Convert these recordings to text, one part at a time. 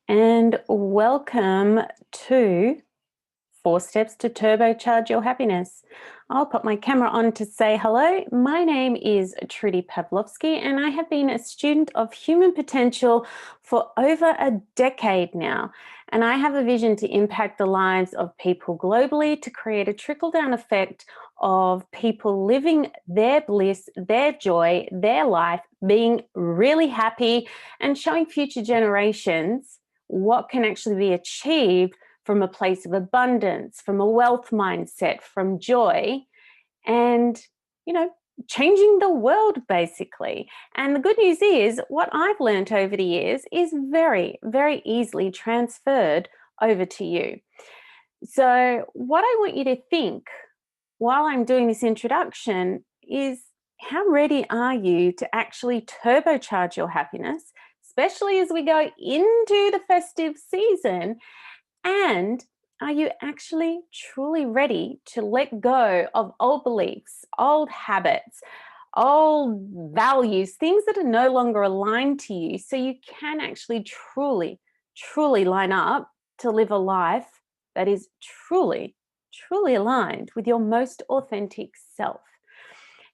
And welcome to 4 Steps to Turbocharge Your Happiness. I'll put my camera on to say hello. My name is Trudy Pavlovsky, and I have been a student of human potential for over a decade now. And I have a vision to impact the lives of people globally to create a trickle-down effect of people living their bliss, their joy, their life, being really happy, and showing future generations what can actually be achieved from a place of abundance, from a wealth mindset, from joy, and, you know, changing the world basically. And the good news is what I've learned over the years is very, very easily transferred over to you. So, what I want you to think while I'm doing this introduction is, how ready are you to actually turbocharge your happiness, especially as we go into the festive season? And are you actually truly ready to let go of old beliefs, old habits, old values, things that are no longer aligned to you, so you can actually truly, truly line up to live a life that is truly, truly aligned with your most authentic self?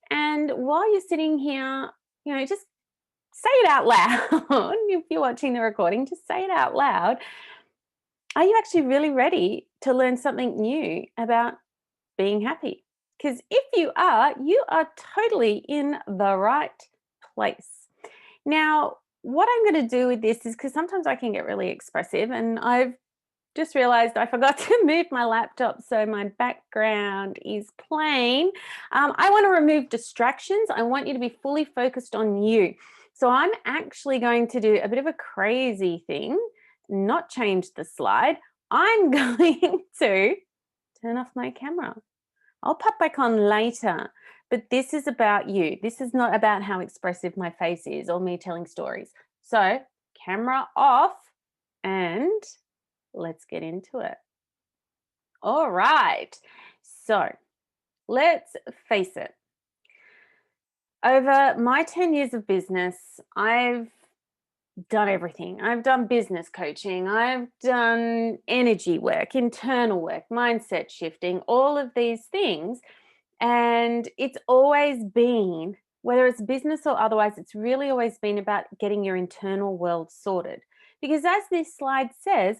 And while you're sitting here, just say it out loud. If you're watching the recording, just say it out loud. Are you actually really ready to learn something new about being happy? Because if you are totally in the right place. Now, what I'm going to do with this is, because sometimes I can get really expressive, and I've just realized I forgot to move my laptop, so my background is plain. I want to remove distractions. I want you to be fully focused on you. So I'm actually going to do a bit of a crazy thing, not change the slide. I'm going to turn off my camera. I'll pop back on later, but this is about you. This is not about how expressive my face is or me telling stories. So, camera off, and let's get into it. All right. So, let's face it. Over my 10 years of business, I've done everything. I've done business coaching, I've done energy work, internal work, mindset shifting, all of these things. And it's always been, whether it's business or otherwise, it's really always been about getting your internal world sorted. Because as this slide says,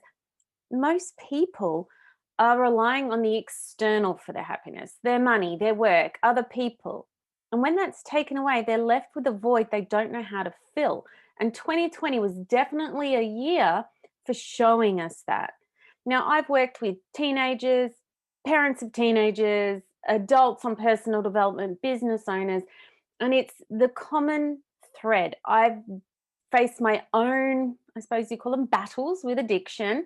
most people are relying on the external for their happiness, their money, their work, other people. And when that's taken away, they're left with a void they don't know how to fill. And 2020 was definitely a year for showing us that. Now, I've worked with teenagers, parents of teenagers, adults on personal development, business owners, and it's the common thread. I've faced my own, I suppose you call them, battles with addiction.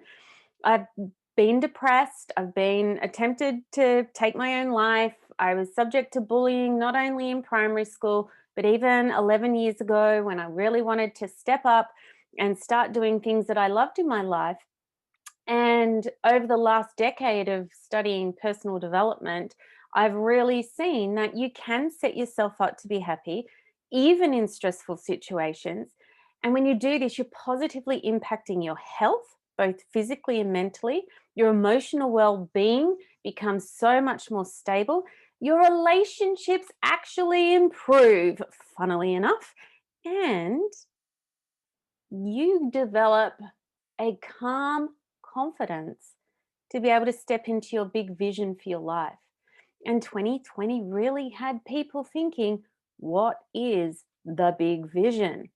I've been depressed. I've been attempted to take my own life. I was subject to bullying, not only in primary school, but even 11 years ago when I really wanted to step up and start doing things that I loved in my life. And over the last decade of studying personal development, I've really seen that you can set yourself up to be happy, even in stressful situations. And when you do this, you're positively impacting your health, both physically and mentally. Your emotional well being becomes so much more stable. Your relationships actually improve, funnily enough. And you develop a calm confidence to be able to step into your big vision for your life. And 2020 really had people thinking, what is the big vision?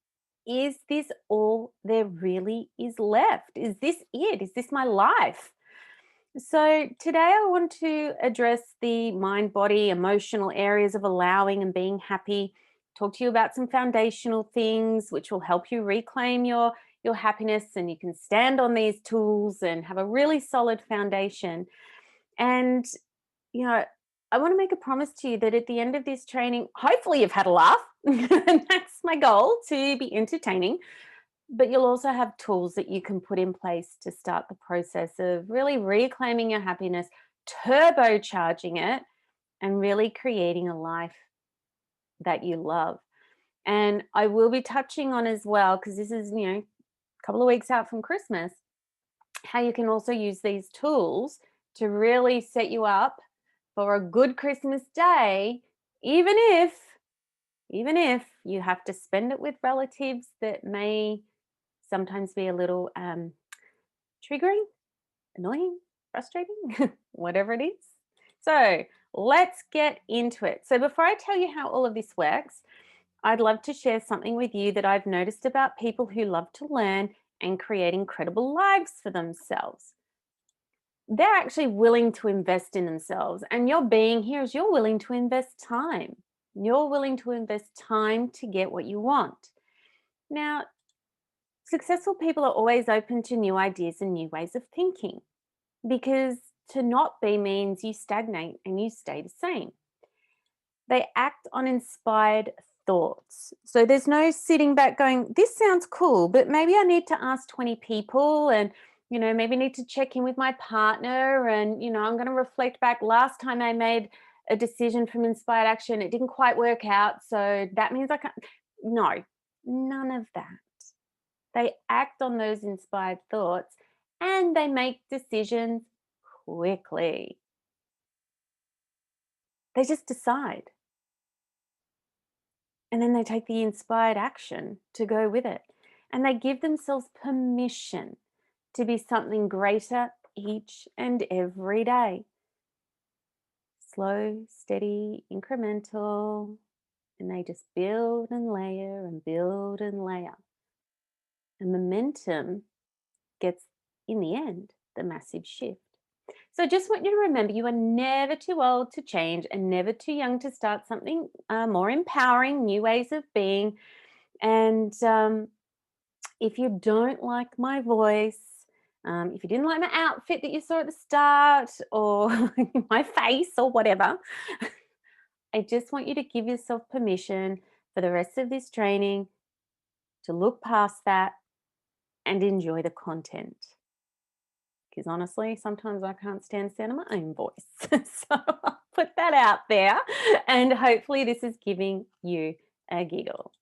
Is this all there really is left? Is this it? Is this my life? So, today I want to address the mind, body, emotional areas of allowing and being happy. Talk to you about some foundational things which will help you reclaim your happiness, and you can stand on these tools and have a really solid foundation. And you know, I want to make a promise to you that at the end of this training, hopefully you've had a laugh. And that's my goal, to be entertaining. But you'll also have tools that you can put in place to start the process of really reclaiming your happiness, turbocharging it, and really creating a life that you love. And I will be touching on as well, because this is, couple of weeks out from Christmas, how you can also use these tools to really set you up for a good Christmas day, even if you have to spend it with relatives that may sometimes be a little triggering, annoying, frustrating, whatever it is. So let's get into it. So before I tell you how all of this works, I'd love to share something with you that I've noticed about people who love to learn and create incredible lives for themselves. They're actually willing to invest in themselves. And your being here is you're willing to invest time. You're willing to invest time to get what you want. Now, successful people are always open to new ideas and new ways of thinking because to not be means you stagnate and you stay the same. They act on inspired thoughts. So there's no sitting back going, this sounds cool, but maybe I need to ask 20 people and, maybe need to check in with my partner. And, I'm going to reflect back last time I made a decision from inspired action, it didn't quite work out. So that means I can't. No, none of that. They act on those inspired thoughts and they make decisions quickly. They just decide. And then they take the inspired action to go with it. And they give themselves permission to be something greater each and every day. Slow, steady, incremental. And they just build and layer and build and layer. And momentum gets, in the end, the massive shift. So just want you to remember you are never too old to change and never too young to start something more empowering, new ways of being. And if you don't like my voice, if you didn't like my outfit that you saw at the start or my face or whatever, I just want you to give yourself permission for the rest of this training to look past that and enjoy the content. Because honestly, sometimes I can't stand the sound of my own voice. So I'll put that out there and hopefully this is giving you a giggle.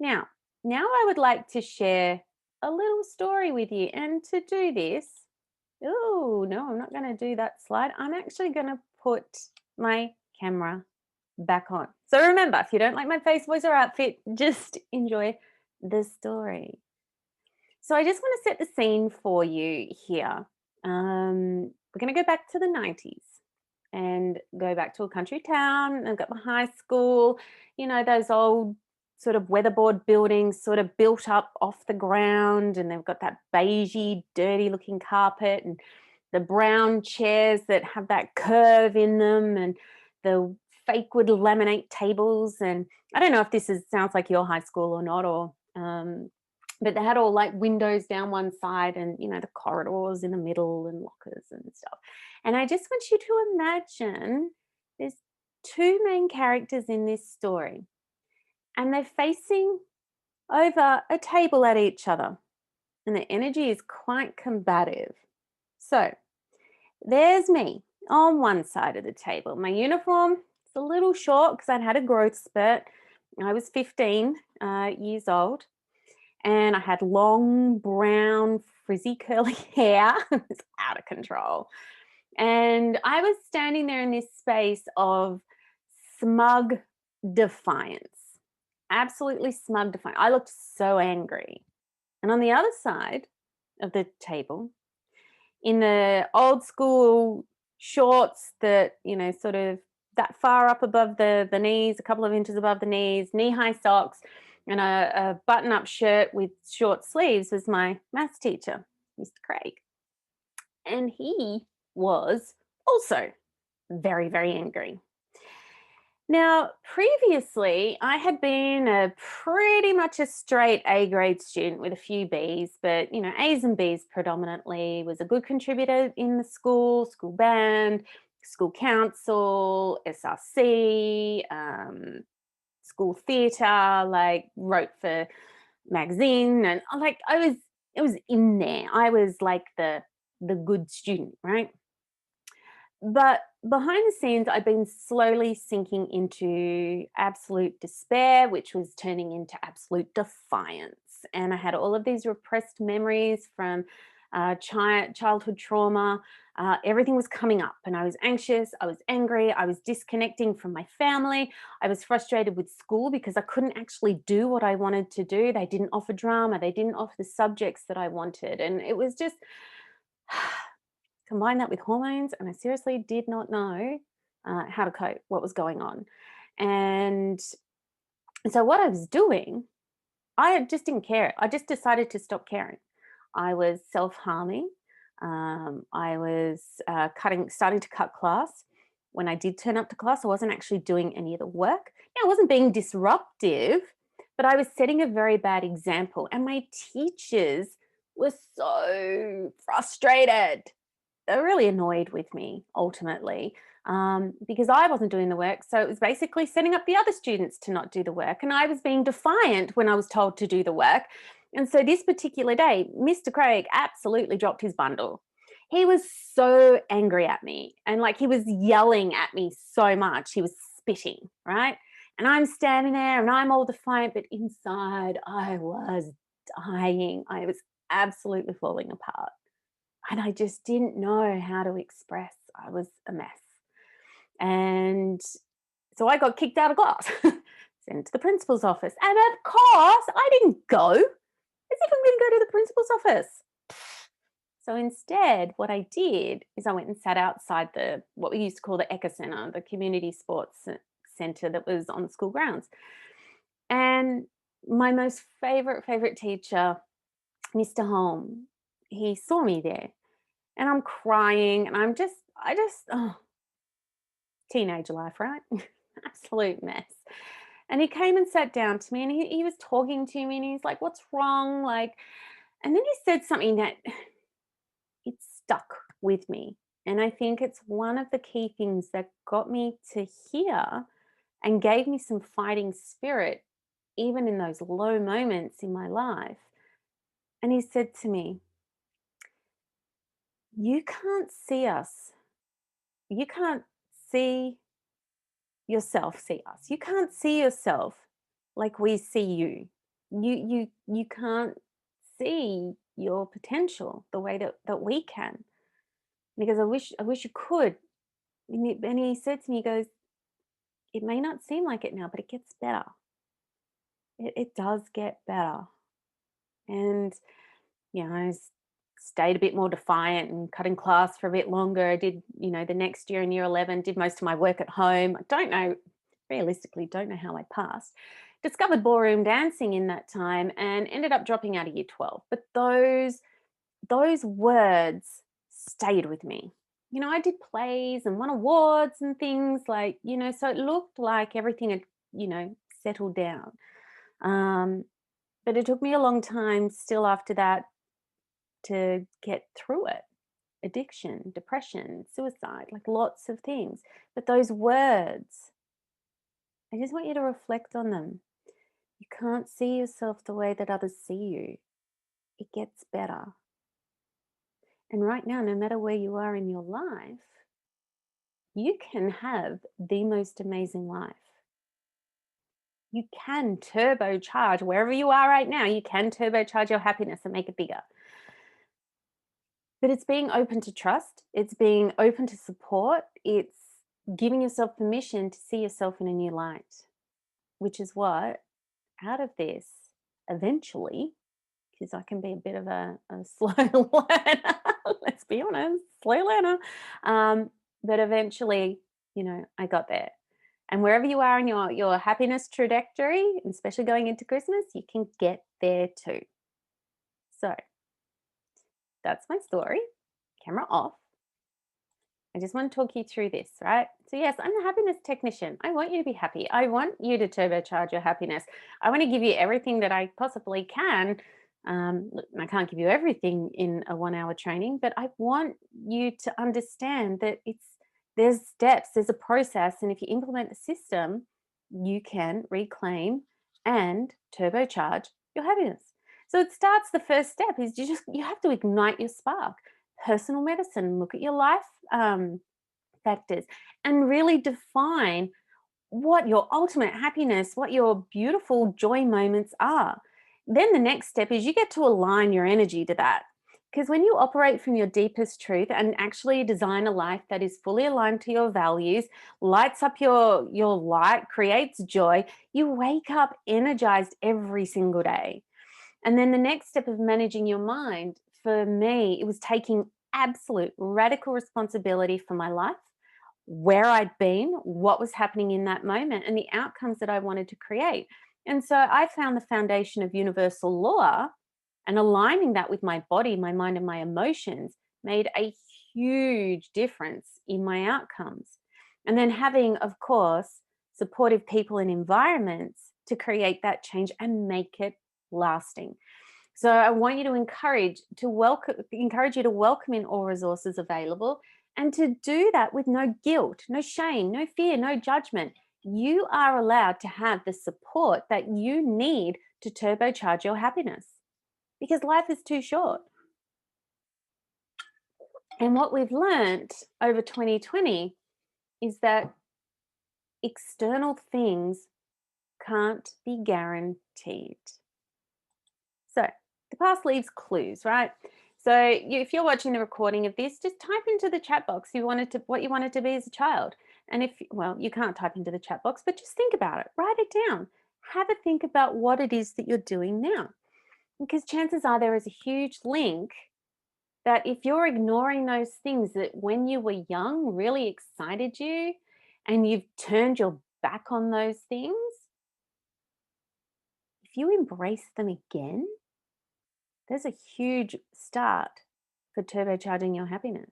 Now I would like to share a little story with you. And to do this, oh, no, I'm not going to do that slide. I'm actually going to put my camera back on. So remember, if you don't like my face, voice, or outfit, just enjoy the story. So I just want to set the scene for you here. We're going to go back to the 90s and go back to a country town. I've got my high school, those old sort of weatherboard buildings sort of built up off the ground, and they've got that beigey, dirty looking carpet and the brown chairs that have that curve in them and the fake wood laminate tables. And I don't know if sounds like your high school or not, or but they had all like windows down one side and, the corridors in the middle and lockers and stuff. And I just want you to imagine there's two main characters in this story and they're facing over a table at each other and the energy is quite combative. So there's me on one side of the table. My uniform is a little short because I'd had a growth spurt. I was 15 years old. And I had long, brown, frizzy, curly hair. It was out of control. And I was standing there in this space of smug defiance. Absolutely smug defiance. I looked so angry. And on the other side of the table, in the old school shorts that, sort of that far up above the knees, a couple of inches above the knees, knee-high socks, and a button-up shirt with short sleeves was my maths teacher, Mr. Craig. And he was also very, very angry. Now, previously, I had been pretty much a straight A grade student with a few Bs, but, A's and Bs predominantly, was a good contributor in the school band, school council, SRC, school theatre, like wrote for magazine, and it was in there. I was like the good student, right? But behind the scenes, I've been slowly sinking into absolute despair, which was turning into absolute defiance. and I had all of these repressed memories from childhood trauma. Everything was coming up, and I was anxious, I was angry, I was disconnecting from my family. I was frustrated with school because I couldn't actually do what I wanted to do. They didn't offer drama, they didn't offer the subjects that I wanted. And it was just combine that with hormones, and I seriously did not know how to cope, what was going on. And so, what I was doing, I just didn't care. I just decided to stop caring. I was self harming. I was starting to cut class. When I did turn up to class, I wasn't actually doing any of the work. Yeah, I wasn't being disruptive, but I was setting a very bad example. And my teachers were so frustrated. They're really annoyed with me ultimately, because I wasn't doing the work. So it was basically setting up the other students to not do the work. And I was being defiant when I was told to do the work. And so this particular day, Mr. Craig absolutely dropped his bundle. He was so angry at me, and like he was yelling at me so much. He was spitting, right? And I'm standing there and I'm all defiant, but inside I was dying. I was absolutely falling apart. And I just didn't know how to express. I was a mess. And so I got kicked out of class, sent to the principal's office. And of course, I didn't go. As if I'm going to go to the principal's office. So instead, what I did is I went and sat outside what we used to call the Eka Centre, the community sports centre that was on the school grounds. And my most favorite teacher, Mr. Holm, he saw me there, and I'm crying, and oh, teenage life, right? Absolute mess. And he came and sat down to me, and he was talking to me, and he's like, "What's wrong?" Like, and then he said something that it stuck with me. And I think it's one of the key things that got me to here and gave me some fighting spirit, even in those low moments in my life. And he said to me, "You can't see us. You can't see yourself see us. You can't see yourself like we see you. You can't see your potential the way that we can. Because I wish you could." And he said to me, he goes, "It may not seem like it now, but it gets better. It does get better." And I stayed a bit more defiant and cut in class for a bit longer. I did, the next year in year 11, did most of my work at home. I don't know, realistically, don't know how I passed. Discovered ballroom dancing in that time and ended up dropping out of year 12. But those words stayed with me. I did plays and won awards and things like, so it looked like everything had, settled down. But it took me a long time still after that to get through it. Addiction, depression, suicide, like lots of things. But those words, I just want you to reflect on them. You can't see yourself the way that others see you. It gets better. And right now, no matter where you are in your life, you can have the most amazing life. You can turbocharge wherever you are right now. You can turbocharge your happiness and make it bigger. But it's being open to trust, it's being open to support, it's giving yourself permission to see yourself in a new light, which is what, out of this, eventually, because I can be a bit of a slow learner, let's be honest, slow learner. But eventually, I got there. And wherever you are in your happiness trajectory, and especially going into Christmas, you can get there too. So that's my story. Camera off. I just want to talk you through this, right? So, yes, I'm a happiness technician. I want you to be happy. I want you to turbocharge your happiness. I want to give you everything that I possibly can. Look, I can't give you everything in a 1 hour training, but I want you to understand that there's steps, there's a process, and if you implement the system, you can reclaim and turbocharge your happiness. So it starts, the first step is you have to ignite your spark. Personal medicine, look at your life factors and really define what your ultimate happiness, what your beautiful joy moments are. Then the next step is you get to align your energy to that. Because when you operate from your deepest truth and actually design a life that is fully aligned to your values, lights up your light, creates joy, you wake up energized every single day. And then the next step of managing your mind, for me, it was taking absolute radical responsibility for my life, where I'd been, what was happening in that moment, and the outcomes that I wanted to create. And so I found the foundation of universal law and aligning that with my body, my mind, and my emotions made a huge difference in my outcomes. And then having, of course, supportive people and environments to create that change and make it lasting. So I want you to encourage you to welcome in all resources available and to do that with no guilt, no shame, no fear, no judgment. You are allowed to have the support that you need to turbocharge your happiness because life is too short. And what we've learned over 2020 is that external things can't be guaranteed. So the past leaves clues, right? So if you're watching the recording of this, just type into the chat box what you wanted to be as a child. And if, well, you can't type into the chat box, but just think about it, write it down. Have a think about what it is that you're doing now. Because chances are there is a huge link that if you're ignoring those things that when you were young really excited you and you've turned your back on those things, if you embrace them again, there's a huge start for turbocharging your happiness.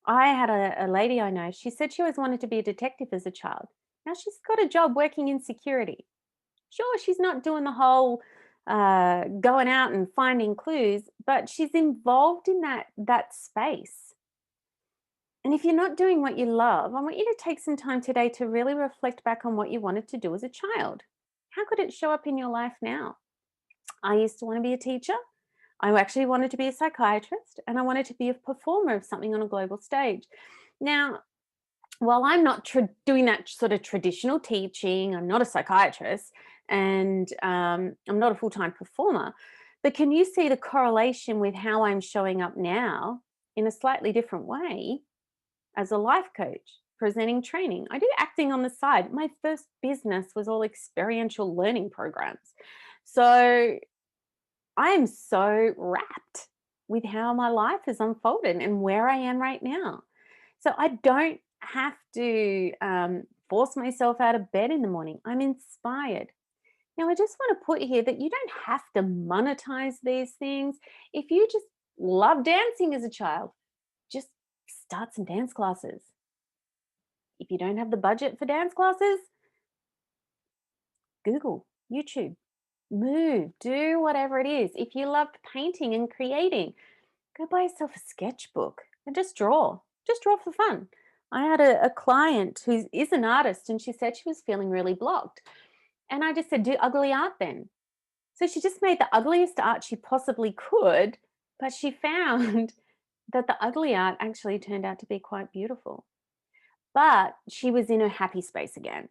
I had a lady I know, she said she always wanted to be a detective as a child. Now she's got a job working in security. Sure, she's not doing the whole going out and finding clues, but she's involved in that space. And if you're not doing what you love, I want you to take some time today to really reflect back on what you wanted to do as a child. How could it show up in your life now? I used to want to be a teacher. I actually wanted to be a psychiatrist and I wanted to be a performer of something on a global stage. Now, while I'm not doing that sort of traditional teaching, I'm not a psychiatrist and I'm not a full time performer, but can you see the correlation with how I'm showing up now in a slightly different way as a life coach? Presenting training. I do acting on the side. My first business was all experiential learning programs. So I am so wrapped with how my life has unfolded and where I am right now. So I don't have to force myself out of bed in the morning. I'm inspired. Now, I just want to put here that you don't have to monetize these things. If you just love dancing as a child, just start some dance classes. If you don't have the budget for dance classes, Google, YouTube, move, do whatever it is. If you love painting and creating, go buy yourself a sketchbook and just draw. Just draw for fun. I had a client who is an artist and she said she was feeling really blocked. And I just said, do ugly art then. So she just made the ugliest art she possibly could, but she found that the ugly art actually turned out to be quite beautiful. But she was in her happy space again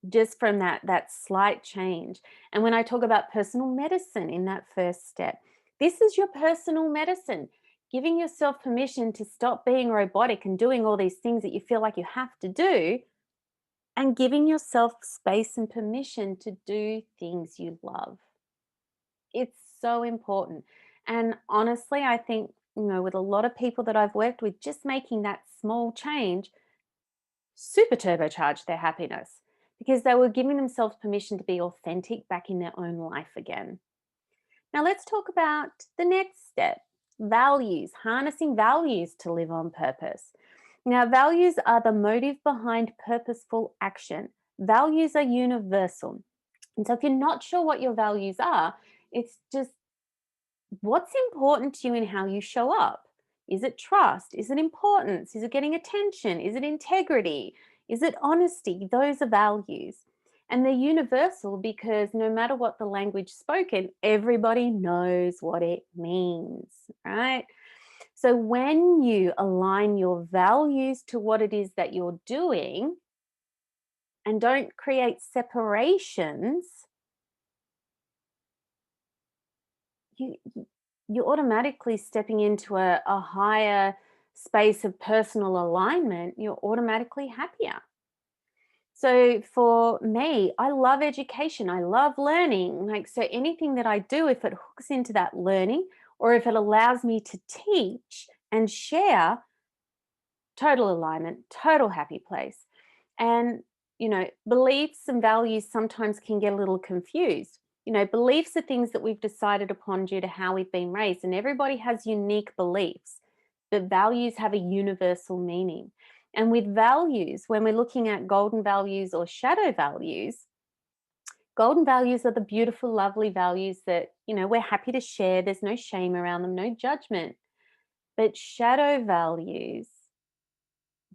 just from that slight change. And when I talk about personal medicine in that first step, this is your personal medicine, giving yourself permission to stop being robotic and doing all these things that you feel like you have to do, and giving yourself space and permission to do things you love. It's so important. And honestly, I think, with a lot of people that I've worked with, just making that small change super turbocharged their happiness because they were giving themselves permission to be authentic back in their own life again. Now, let's talk about the next step, values, harnessing values to live on purpose. Now, values are the motive behind purposeful action. Values are universal. And so, if you're not sure what your values are, it's just what's important to you in how you show up. Is it trust? Is it importance? Is it getting attention? Is it integrity? Is it honesty? Those are values. And they're universal because no matter what the language spoken, everybody knows what it means, right? So when you align your values to what it is that you're doing and don't create separations, you're automatically stepping into a higher space of personal alignment. You're automatically happier. So for me, I love education. I love learning. Like, so anything that I do, if it hooks into that learning or if it allows me to teach and share, total alignment, total happy place. And, beliefs and values sometimes can get a little confused. Beliefs are things that we've decided upon due to how we've been raised, and everybody has unique beliefs, but values have a universal meaning. And with values, when we're looking at golden values or shadow values, golden values are the beautiful, lovely values that, we're happy to share. There's no shame around them, no judgment. But shadow values,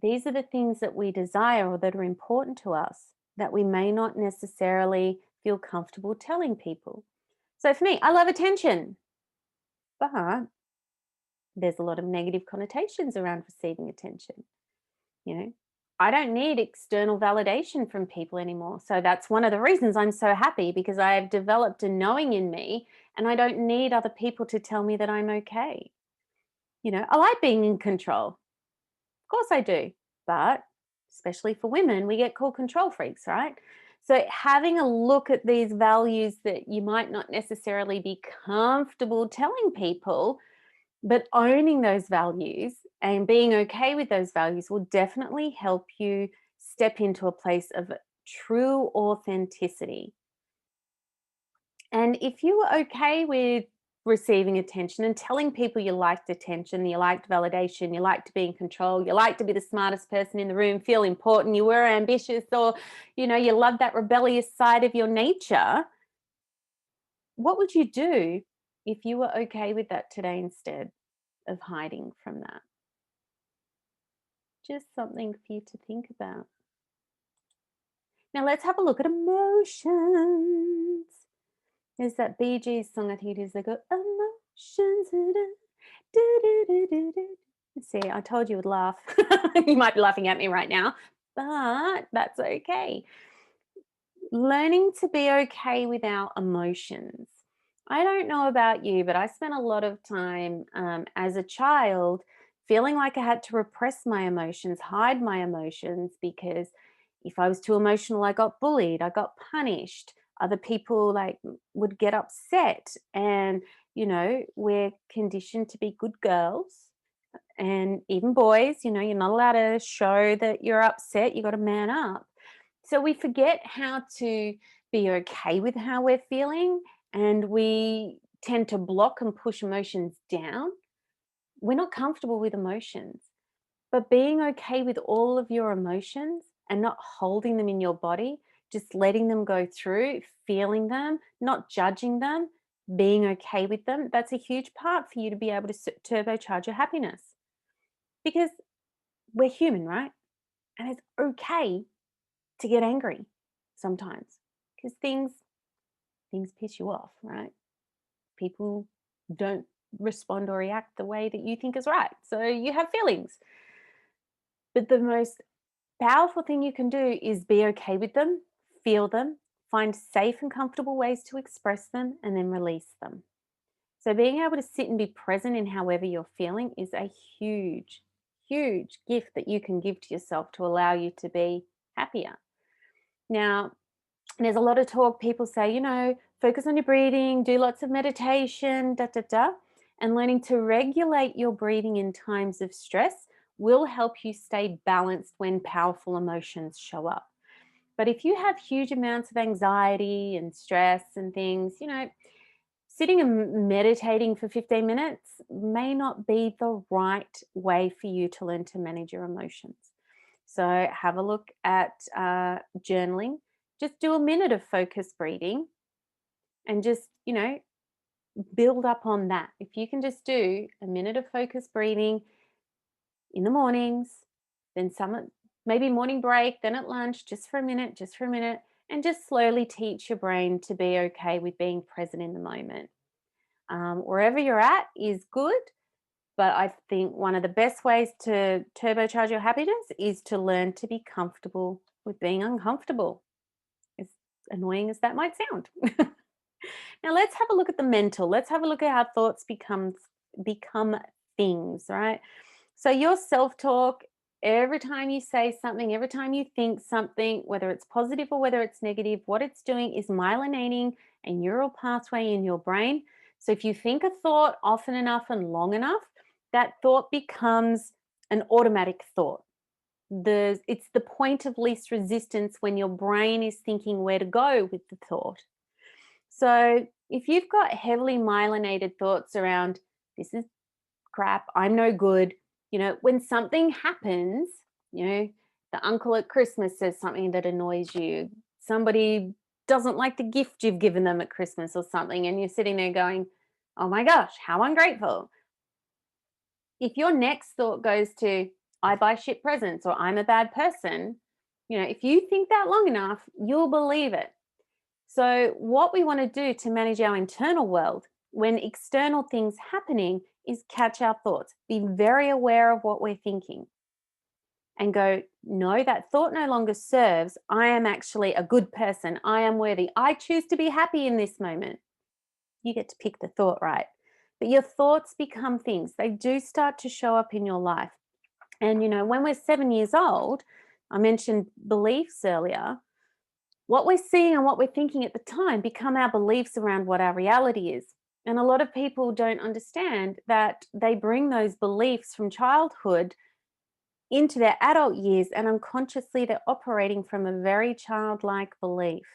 these are the things that we desire or that are important to us that we may not necessarily feel comfortable telling people. So for me, I love attention, but there's a lot of negative connotations around receiving attention. You know, I don't need external validation from people anymore. So that's one of the reasons I'm so happy, because I have developed a knowing in me and I don't need other people to tell me that I'm okay. I like being in control. Of course I do. But especially for women, we get called control freaks, right? So having a look at these values that you might not necessarily be comfortable telling people, but owning those values and being okay with those values will definitely help you step into a place of true authenticity. And if you were okay with receiving attention and telling people you liked attention, you liked validation, you liked to be in control, you liked to be the smartest person in the room, feel important, you were ambitious, or you love that rebellious side of your nature, what would you do if you were okay with that today instead of hiding from that? Just something for you to think about. Now let's have a look at emotions. There's that Bee Gees song, I think it is. They go, emotions. See, I told you would laugh. You might be laughing at me right now, but that's okay. Learning to be okay with our emotions. I don't know about you, but I spent a lot of time as a child feeling like I had to repress my emotions, hide my emotions, because if I was too emotional, I got bullied, I got punished. Other people would get upset, and we're conditioned to be good girls, and even boys. You're not allowed to show that you're upset. You got to man up. So we forget how to be okay with how we're feeling, and we tend to block and push emotions down. We're not comfortable with emotions, but being okay with all of your emotions and not holding them in your body, just letting them go through, feeling them, not judging them, being okay with them, that's a huge part for you to be able to turbocharge your happiness, because we're human, right? And it's okay to get angry sometimes, because things piss you off, right? People don't respond or react the way that you think is right. So you have feelings. But the most powerful thing you can do is be okay with them, feel them, find safe and comfortable ways to express them, and then release them. So being able to sit and be present in however you're feeling is a huge, huge gift that you can give to yourself to allow you to be happier. Now, there's a lot of talk, people say, focus on your breathing, do lots of meditation, da da da. And learning to regulate your breathing in times of stress will help you stay balanced when powerful emotions show up. But if you have huge amounts of anxiety and stress and things, sitting and meditating for 15 minutes may not be the right way for you to learn to manage your emotions. So have a look at journaling. Just do a minute of focused breathing and just, build up on that. If you can just do a minute of focused breathing in the mornings, then maybe morning break, then at lunch, just for a minute, and just slowly teach your brain to be okay with being present in the moment. Wherever you're at is good, but I think one of the best ways to turbocharge your happiness is to learn to be comfortable with being uncomfortable, as annoying as that might sound. Now let's have a look at the mental. Let's have a look at how thoughts become things, right? So your self-talk, every time you say something, every time you think something, whether it's positive or whether it's negative, what it's doing is myelinating a neural pathway in your brain. So if you think a thought often enough and long enough, that thought becomes an automatic thought. It's the point of least resistance when your brain is thinking where to go with the thought. So if you've got heavily myelinated thoughts around, this is crap, I'm no good, when something happens, the uncle at Christmas says something that annoys you, somebody doesn't like the gift you've given them at Christmas or something, and you're sitting there going, oh my gosh, how ungrateful. If your next thought goes to, I buy shit presents or I'm a bad person, if you think that long enough, you'll believe it. So, what we want to do to manage our internal world when external things happening is catch our thoughts, be very aware of what we're thinking, and go, no, that thought no longer serves. I am actually a good person. I am worthy. I choose to be happy in this moment. You get to pick the thought, right? But your thoughts become things, they do start to show up in your life. And, when we're 7 years old, I mentioned beliefs earlier. What we're seeing and what we're thinking at the time become our beliefs around what our reality is. And a lot of people don't understand that they bring those beliefs from childhood into their adult years, and unconsciously they're operating from a very childlike belief.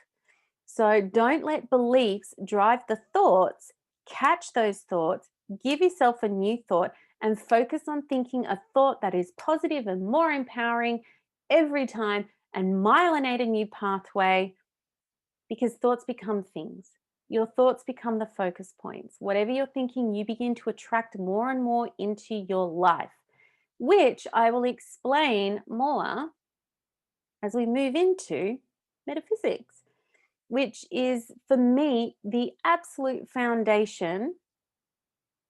So don't let beliefs drive the thoughts, catch those thoughts, give yourself a new thought, and focus on thinking a thought that is positive and more empowering every time, and myelinate a new pathway, because thoughts become things. Your thoughts become the focus points. Whatever you're thinking, you begin to attract more and more into your life, which I will explain more as we move into metaphysics, which is for me the absolute foundation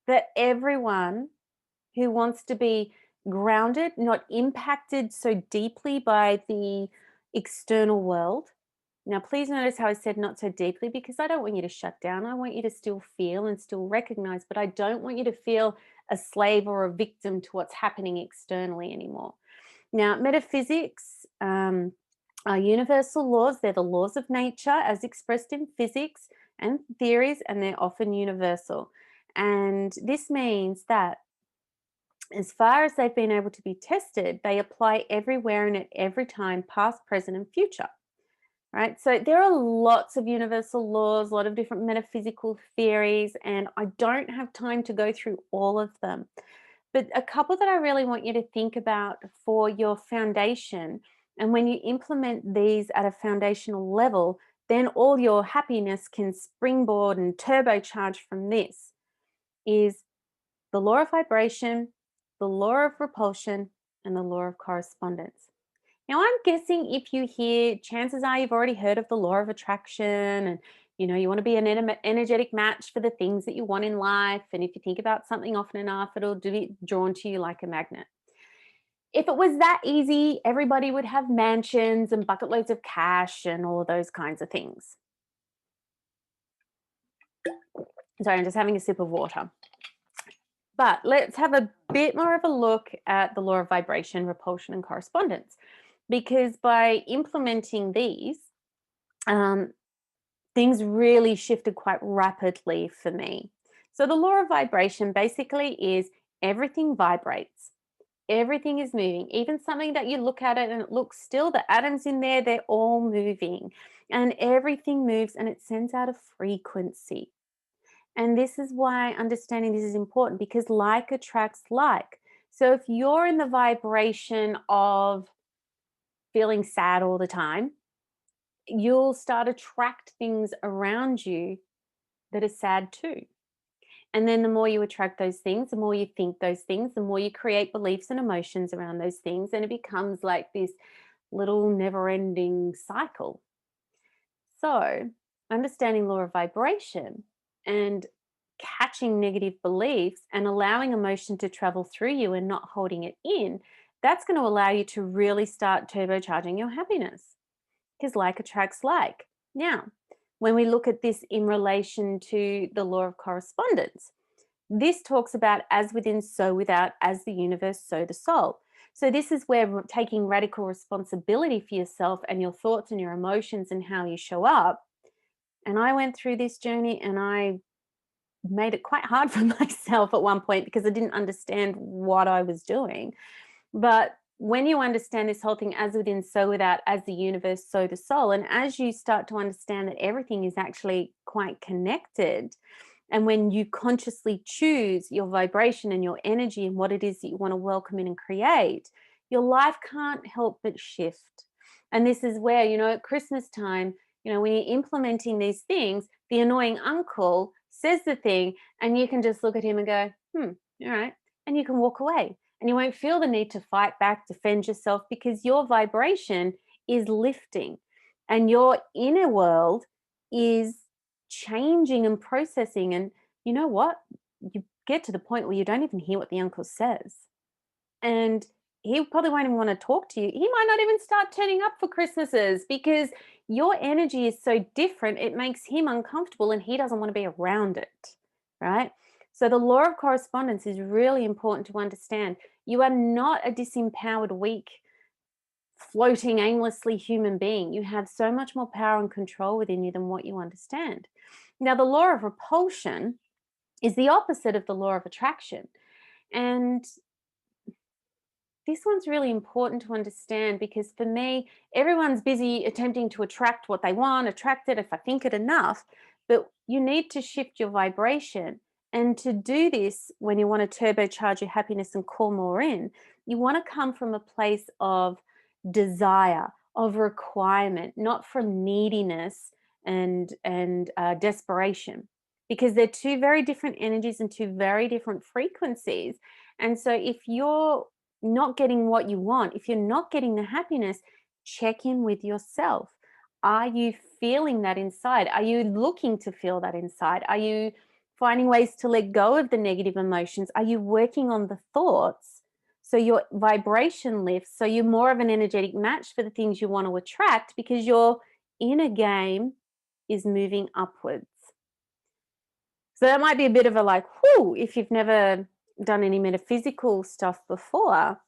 that everyone who wants to be grounded, not impacted so deeply by the external world. Now, please notice how I said not so deeply, because I don't want you to shut down. I want you to still feel and still recognize, but I don't want you to feel a slave or a victim to what's happening externally anymore. Now, metaphysics are universal laws. They're the laws of nature as expressed in physics and theories, and they're often universal. And this means that as far as they've been able to be tested, they apply everywhere and at every time, past, present, and future. Right? So there are lots of universal laws, a lot of different metaphysical theories, and I don't have time to go through all of them. But a couple that I really want you to think about for your foundation, and when you implement these at a foundational level, then all your happiness can springboard and turbocharge from this, is the law of vibration, the law of repulsion, and the law of correspondence. Now, I'm guessing if you hear, chances are you've already heard of the law of attraction, and you want to be an energetic match for the things that you want in life. And if you think about something often enough, it'll be drawn to you like a magnet. If it was that easy, everybody would have mansions and bucket loads of cash and all of those kinds of things. Sorry, I'm just having a sip of water. But let's have a bit more of a look at the law of vibration, repulsion, and correspondence. Because by implementing these, things really shifted quite rapidly for me. So the law of vibration basically is everything vibrates. Everything is moving. Even something that you look at it and it looks still, the atoms in there, they're all moving. And everything moves and it sends out a frequency. And this is why understanding this is important, because like attracts like. So if you're in the vibration of feeling sad all the time, you'll start attract things around you that are sad too. And then the more you attract those things, the more you think those things, the more you create beliefs and emotions around those things, and it becomes like this little never-ending cycle. So, understanding law of vibration and catching negative beliefs and allowing emotion to travel through you and not holding it in, that's going to allow you to really start turbocharging your happiness, because like attracts like. Now, when we look at this in relation to the law of correspondence. This talks about as within, so without, as the universe, so the soul. So, this is where taking radical responsibility for yourself and your thoughts and your emotions and how you show up. And I went through this journey and I made it quite hard for myself at one point because I didn't understand what I was doing. But when you understand this whole thing, as within, so without, as the universe, so the soul, and as you start to understand that everything is actually quite connected, and when you consciously choose your vibration and your energy and what it is that you want to welcome in and create, your life can't help but shift. And this is where, at Christmas time, when you're implementing these things, the annoying uncle says the thing, and you can just look at him and go, all right. And you can walk away. And you won't feel the need to fight back, defend yourself, because your vibration is lifting and your inner world is changing and processing. And you know what? You get to the point where you don't even hear what the uncle says. And he probably won't even want to talk to you. He might not even start turning up for Christmases because your energy is so different. It makes him uncomfortable and he doesn't want to be around it. Right. So the law of correspondence is really important to understand. You are not a disempowered, weak, floating aimlessly human being. You have so much more power and control within you than what you understand. Now, the law of repulsion is the opposite of the law of attraction. And this one's really important to understand because for me, everyone's busy attempting to attract what they want, attract it if I think it enough, but you need to shift your vibration. And to do this, when you want to turbocharge your happiness and call more in, you want to come from a place of desire, of requirement, not from neediness and desperation, because they're two very different energies and two very different frequencies. And so if you're not getting what you want, if you're not getting the happiness, check in with yourself. Are you feeling that inside? Are you looking to feel that inside? Are you finding ways to let go of the negative emotions? Are you working on the thoughts so your vibration lifts, so you're more of an energetic match for the things you want to attract because your inner game is moving upwards? So that might be a bit of a like, whoo, if you've never done any metaphysical stuff before.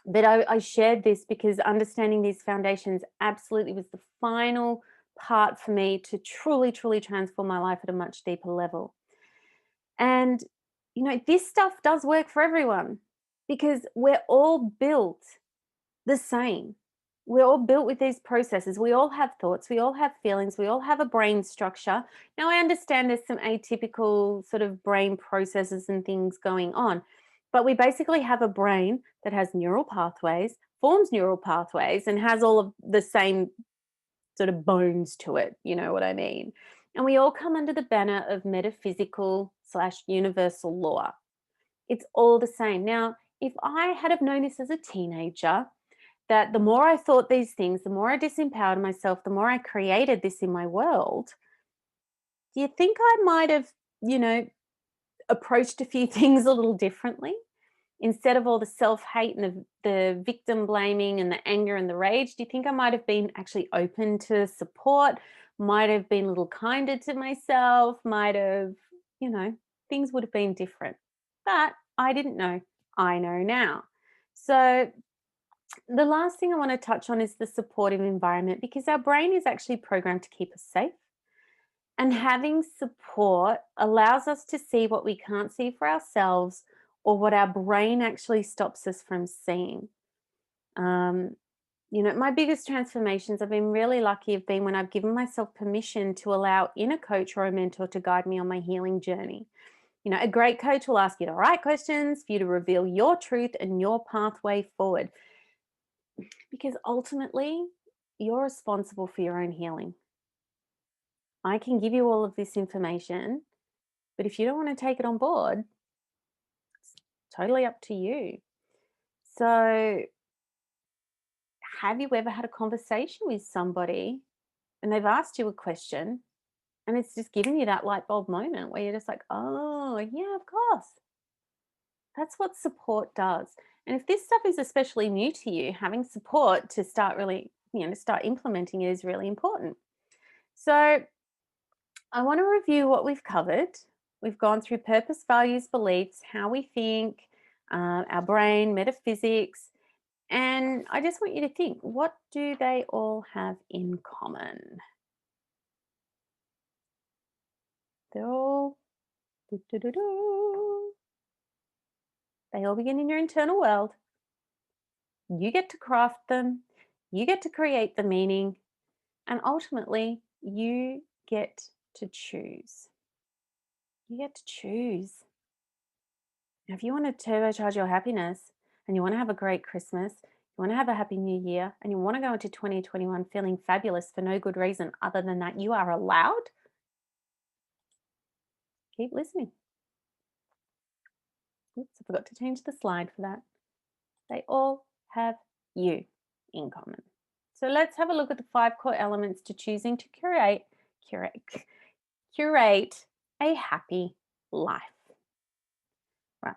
But I shared this because understanding these foundations absolutely was the final part for me to truly, truly transform my life at a much deeper level. And, this stuff does work for everyone because we're all built the same. We're all built with these processes. We all have thoughts. We all have feelings. We all have a brain structure. Now, I understand there's some atypical sort of brain processes and things going on, but we basically have a brain that has neural pathways, forms neural pathways, and has all of the same sort of bones to it. You know what I mean? And we all come under the banner of metaphysical slash universal law. It's all the same. Now, if I had have known this as a teenager, that the more I thought these things, the more I disempowered myself, the more I created this in my world, do you think I might have, you know, approached a few things a little differently? Instead of all the self-hate and the victim blaming and the anger and the rage, do you think I might have been actually open to support, might have been a little kinder to myself, might have, things would have been different. But I didn't know. I know now. So the last thing I want to touch on is the supportive environment, because our brain is actually programmed to keep us safe. And having support allows us to see what we can't see for ourselves or what our brain actually stops us from seeing. Um, my biggest transformations, I've been really lucky, have been when I've given myself permission to allow in a coach or a mentor to guide me on my healing journey. A great coach will ask you the right questions for you to reveal your truth and your pathway forward. Because ultimately, you're responsible for your own healing. I can give you all of this information, but if you don't want to take it on board, it's totally up to you. So, have you ever had a conversation with somebody and they've asked you a question and it's just given you that light bulb moment where you're just like, oh, yeah, of course. That's what support does. And if this stuff is especially new to you, having support to start really, to start implementing it is really important. So, I want to review what we've covered. We've gone through purpose, values, beliefs, how we think, our brain, metaphysics. And I just want you to think, what do they all have in common? They're all, doo-doo-doo-doo. They all begin in your internal world. You get to craft them, you get to create the meaning, and ultimately, you get to choose. You get to choose. Now, if you want to turbocharge your happiness and you want to have a great Christmas, you want to have a happy new year, and you want to go into 2021 feeling fabulous for no good reason other than that you are allowed, keep listening. Oops, I forgot to change the slide for that. They all have you in common. So let's have a look at the 5 core elements to choosing to curate, curate a happy life. Right.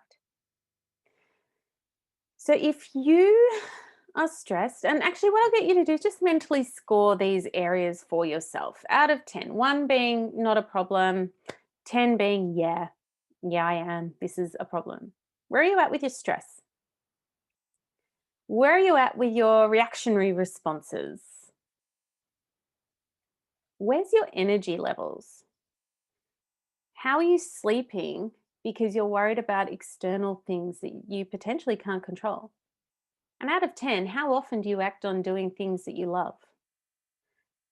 So if you are stressed, and actually, what I'll get you to do is just mentally score these areas for yourself out of 10. 1 being not a problem, 10 being, yeah, I am. This is a problem. Where are you at with your stress? Where are you at with your reactionary responses? Where's your energy levels? How are you sleeping because you're worried about external things that you potentially can't control? And out of 10, how often do you act on doing things that you love?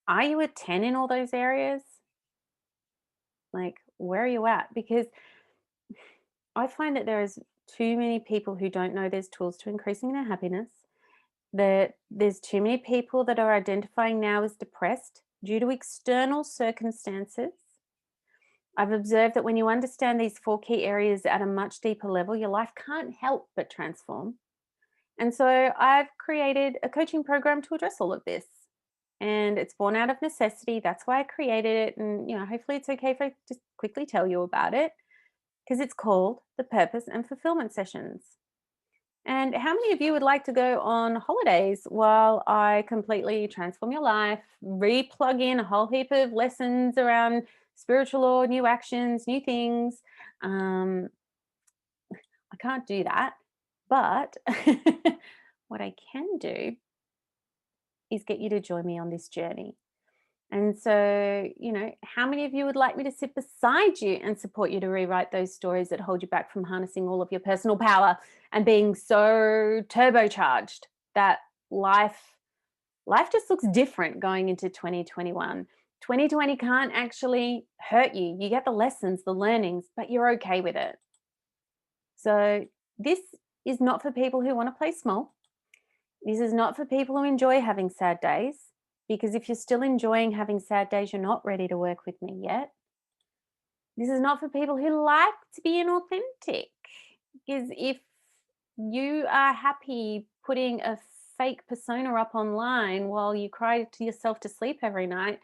Are you a 10 in all those areas? Like, where are you at? Because I find that there is too many people who don't know there's tools to increasing their happiness, that there's too many people that are identifying now as depressed due to external circumstances. I've observed that when you understand these 4 key areas at a much deeper level, your life can't help but transform. And so I've created a coaching program to address all of this. And it's born out of necessity. That's why I created it. And, hopefully it's okay if I just quickly tell you about it because it's called the Purpose and Fulfillment Sessions. And how many of you would like to go on holidays while I completely transform your life, re-plug in a whole heap of lessons around spiritual law, new actions, new things? I can't do that. But what I can do is get you to join me on this journey. And so, how many of you would like me to sit beside you and support you to rewrite those stories that hold you back from harnessing all of your personal power and being so turbocharged that life just looks different going into 2021. 2020 can't actually hurt you. You get the lessons, the learnings, but you're okay with it. So, this is not for people who want to play small. This is not for people who enjoy having sad days, because if you're still enjoying having sad days, you're not ready to work with me yet. This is not for people who like to be inauthentic, because if you are happy putting a fake persona up online while you cry to yourself to sleep every night,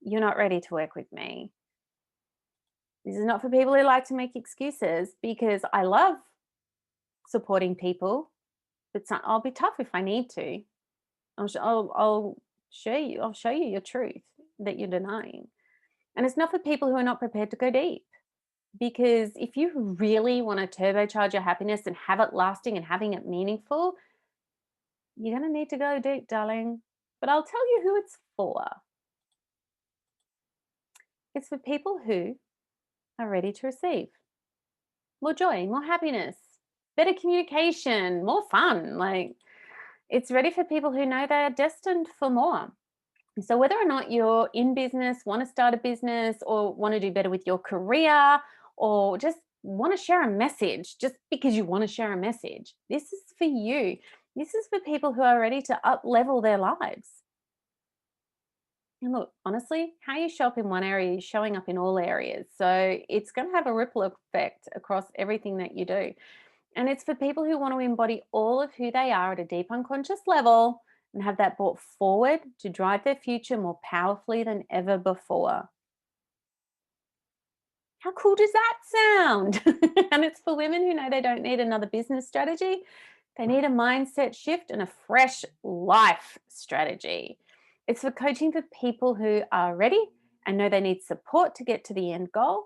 you're not ready to work with me. This is not for people who like to make excuses, because I love supporting people, but I'll be tough if I need to. I'll show you. I'll show you your truth that you're denying. And it's not for people who are not prepared to go deep. Because if you really want to turbocharge your happiness and have it lasting and having it meaningful, you're going to need to go deep, darling. But I'll tell you who it's for. It's for people who are ready to receive more joy, more happiness, better communication, more fun. Like, it's ready for people who know they are destined for more. So, whether or not you're in business, want to start a business, or want to do better with your career, or just want to share a message just because you want to share a message, this is for you. This is for people who are ready to up level their lives. And look, honestly, how you show up in one area is showing up in all areas. So, it's going to have a ripple effect across everything that you do. And it's for people who want to embody all of who they are at a deep unconscious level and have that brought forward to drive their future more powerfully than ever before. How cool does that sound? And it's for women who know they don't need another business strategy. They need a mindset shift and a fresh life strategy. It's for coaching for people who are ready and know they need support to get to the end goal.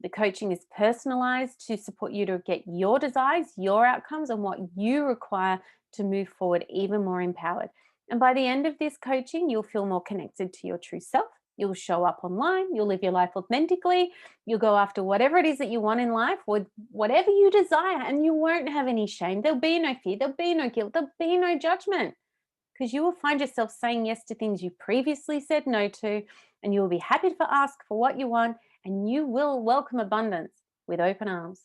The coaching is personalized to support you to get your desires, your outcomes, and what you require to move forward even more empowered. And by the end of this coaching, you'll feel more connected to your true self. You'll show up online, you'll live your life authentically, you'll go after whatever it is that you want in life with whatever you desire, and you won't have any shame. There'll be no fear, there'll be no guilt, there'll be no judgment, because you will find yourself saying yes to things you previously said no to, and you will be happy to ask for what you want, and you will welcome abundance with open arms.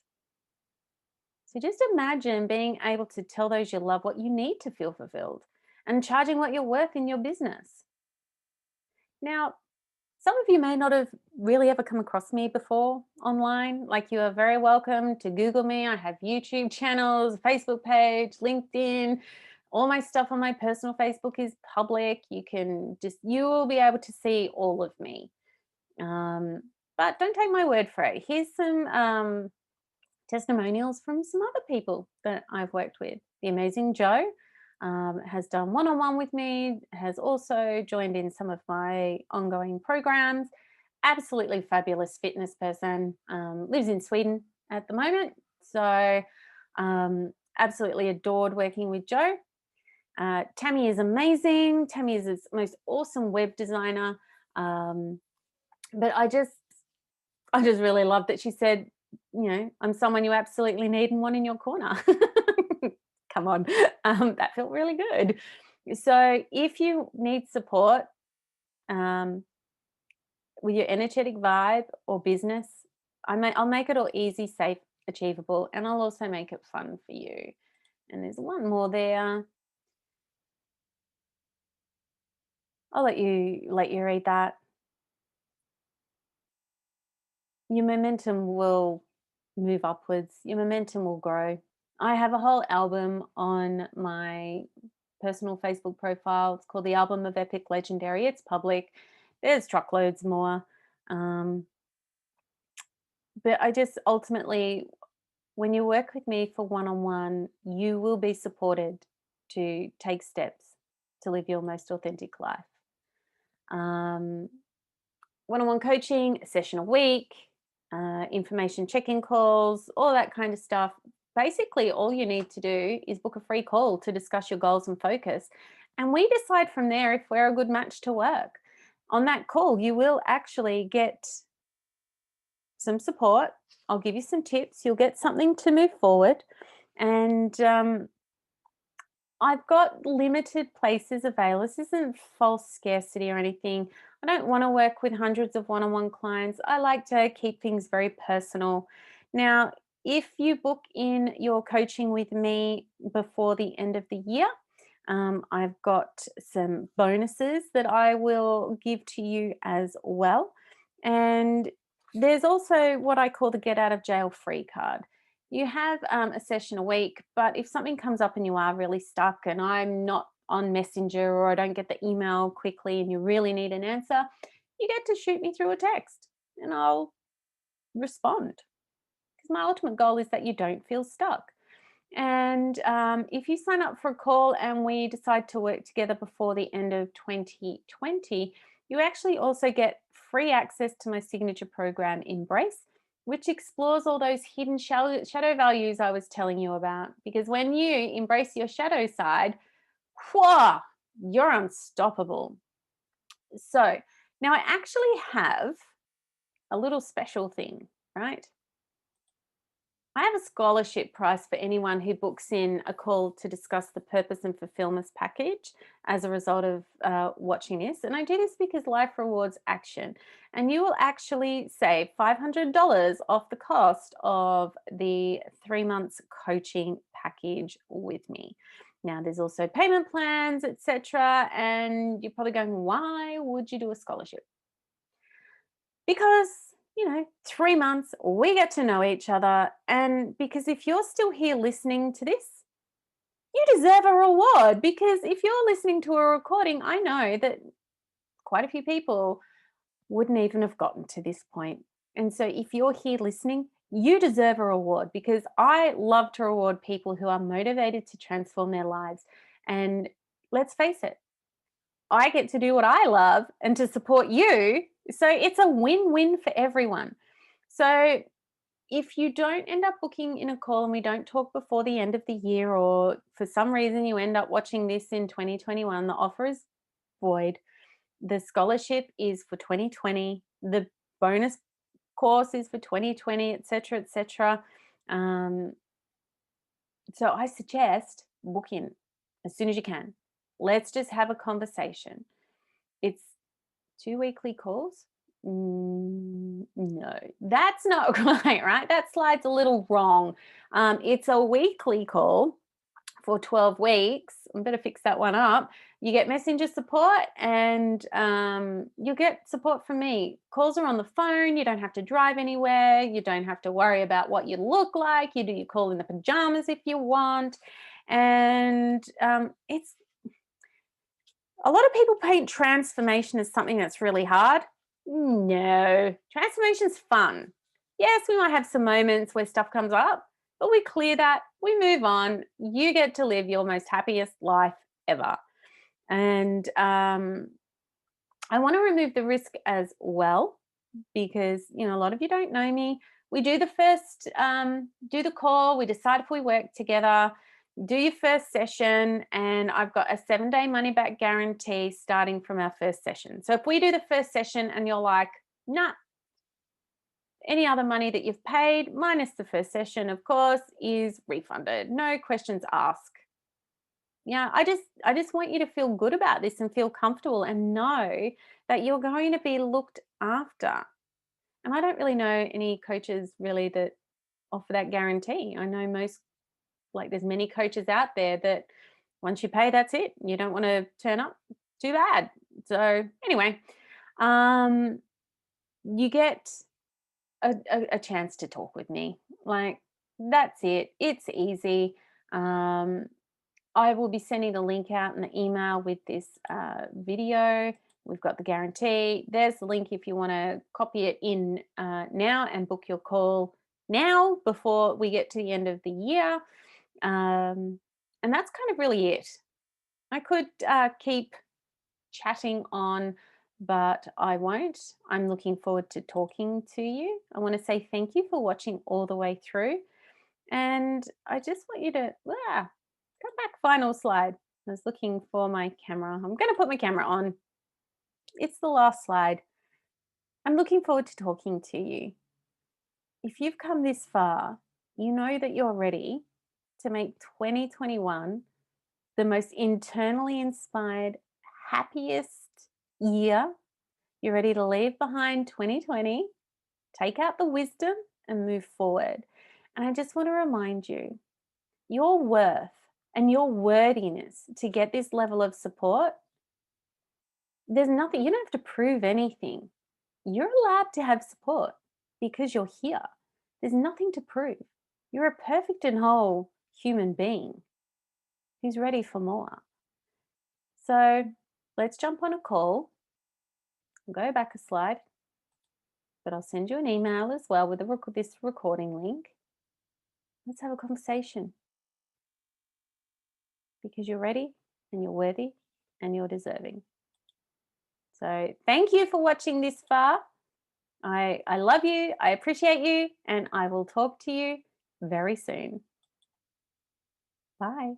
So just imagine being able to tell those you love what you need to feel fulfilled and charging what you're worth in your business. Now, some of you may not have really ever come across me before online. Like, you are very welcome to Google me. I have YouTube channels, Facebook page, LinkedIn. All my stuff on my personal Facebook is public. You will be able to see all of me. But don't take my word for it. Here's some testimonials from some other people that I've worked with. The amazing Joe has done one-on-one with me, has also joined in some of my ongoing programs. Absolutely fabulous fitness person, lives in Sweden at the moment. So absolutely adored working with Joe. Tammy is amazing. Tammy is the most awesome web designer. But I just really love that she said, I'm someone you absolutely need and want in your corner. Come on. That felt really good. So if you need support with your energetic vibe or business, I'll make it all easy, safe, achievable, and I'll also make it fun for you. And there's one more there. I'll let you read that. Your momentum will move upwards. Your momentum will grow. I have a whole album on my personal Facebook profile. It's called The Album of Epic Legendary. It's public. There's truckloads more. But I just ultimately, when you work with me for one-on-one, you will be supported to take steps to live your most authentic life. One-on-one coaching, a session a week, information check-in calls, all that kind of stuff. Basically, all you need to do is book a free call to discuss your goals and focus. And we decide from there if we're a good match to work. On that call, you will actually get some support. I'll give you some tips. You'll get something to move forward. And I've got limited places available. This isn't false scarcity or anything. I don't want to work with hundreds of one-on-one clients. I like to keep things very personal. Now, if you book in your coaching with me before the end of the year, I've got some bonuses that I will give to you as well. And there's also what I call the get out of jail free card. You have a session a week, but if something comes up and you are really stuck and I'm not on Messenger or I don't get the email quickly and you really need an answer, you get to shoot me through a text and I'll respond. Because my ultimate goal is that you don't feel stuck. And if you sign up for a call and we decide to work together before the end of 2020, you actually also get free access to my signature program, Embrace, which explores all those hidden shadow values I was telling you about. Because when you embrace your shadow side, whoa, you're unstoppable. So now I actually have a little special thing, right? I have a scholarship prize for anyone who books in a call to discuss the purpose and fulfillment package as a result of watching this. And I do this because life rewards action. And you will actually save $500 off the cost of the 3 months coaching package with me. Now, there's also payment plans, etc. And you're probably going, why would you do a scholarship? Because 3 months, we get to know each other. And because if you're still here listening to this, you deserve a reward. Because if you're listening to a recording, I know that quite a few people wouldn't even have gotten to this point. And so if you're here listening, you deserve a reward, because I love to reward people who are motivated to transform their lives. And let's face it, I get to do what I love and to support you. So it's a win-win for everyone. So if you don't end up booking in a call and we don't talk before the end of the year, or for some reason you end up watching this in 2021, the offer is void. The scholarship is for 2020. The bonus course is for 2020, etc., etc. Um, so I suggest book in as soon as you can. Let's just have a conversation. It's 2 weekly calls? No, that's not quite right. That slide's a little wrong. It's a weekly call for 12 weeks. I better fix that one up. You get messenger support, and you get support from me. Calls are on the phone. You don't have to drive anywhere. You don't have to worry about what you look like. You do your call in the pajamas if you want. And it's a lot of people paint transformation as something that's really hard. No, transformation's fun. Yes, we might have some moments where stuff comes up, but we clear that, we move on. You get to live your most happiest life ever. And I want to remove the risk as well, because a lot of you don't know me. We do the first do the call, we decide if we work together, do your first session, and I've got a 7-day money back guarantee starting from our first session. So if we do the first session and you're like, nah, any other money that you've paid minus the first session, of course, is refunded, no questions asked. Yeah, I just want you to feel good about this and feel comfortable and know that you're going to be looked after. And I don't really know any coaches really that offer that guarantee. I know most, like, there's many coaches out there that once you pay, that's it. You don't want to turn up, too bad. So anyway, um, you get a chance to talk with me. Like, that's it. It's easy. Um, I will be sending the link out in the email with this video. We've got the guarantee. There's the link if you want to copy it in now and book your call now before we get to the end of the year. And that's kind of really it. I could keep chatting on, but I won't. I'm looking forward to talking to you. I want to say thank you for watching all the way through. And I just want you to go back, final slide. I was looking for my camera. I'm going to put my camera on. It's the last slide. I'm looking forward to talking to you. If you've come this far, you know that you're ready to make 2021 the most internally inspired, happiest year. You're ready to leave behind 2020, take out the wisdom, and move forward. And I just want to remind you, your worth and your worthiness to get this level of support, there's nothing, you don't have to prove anything. You're allowed to have support because you're here. There's nothing to prove. You're a perfect and whole human being who's ready for more. So let's jump on a call. Go back a slide, but I'll send you an email as well with this recording link. Let's have a conversation, because you're ready and you're worthy and you're deserving. So thank you for watching this far. I love you, I appreciate you, and I will talk to you very soon. Bye.